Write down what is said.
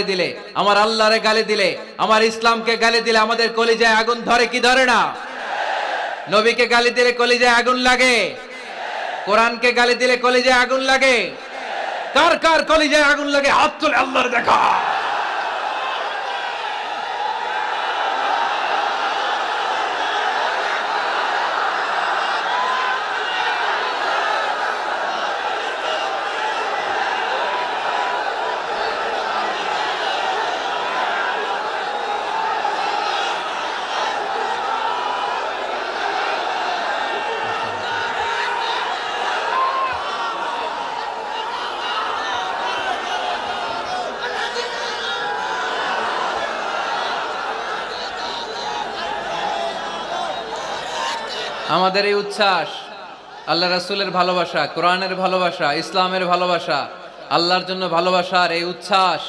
দিলে, আমার আল্লাহরে গালি দিলে, আমার ইসলামকে গালি দিলে আমাদের কলিজায় আগুন ধরে কি ধরে না? নবীকে গালি দিলে কলিজায় আগুন লাগে, কোরআনকে গালি দিলে কলিজায় আগুন লাগে। কার কার কলিজায় আগুন লাগে হাত তুলে আল্লাহর দেখা। আমাদের এই উচ্ছ্বাস আল্লাহ রাসূলের ভালোবাসা, কোরআনের ভালোবাসা, ইসলামের ভালোবাসা, আল্লাহর জন্য ভালোবাসার এই উচ্ছ্বাস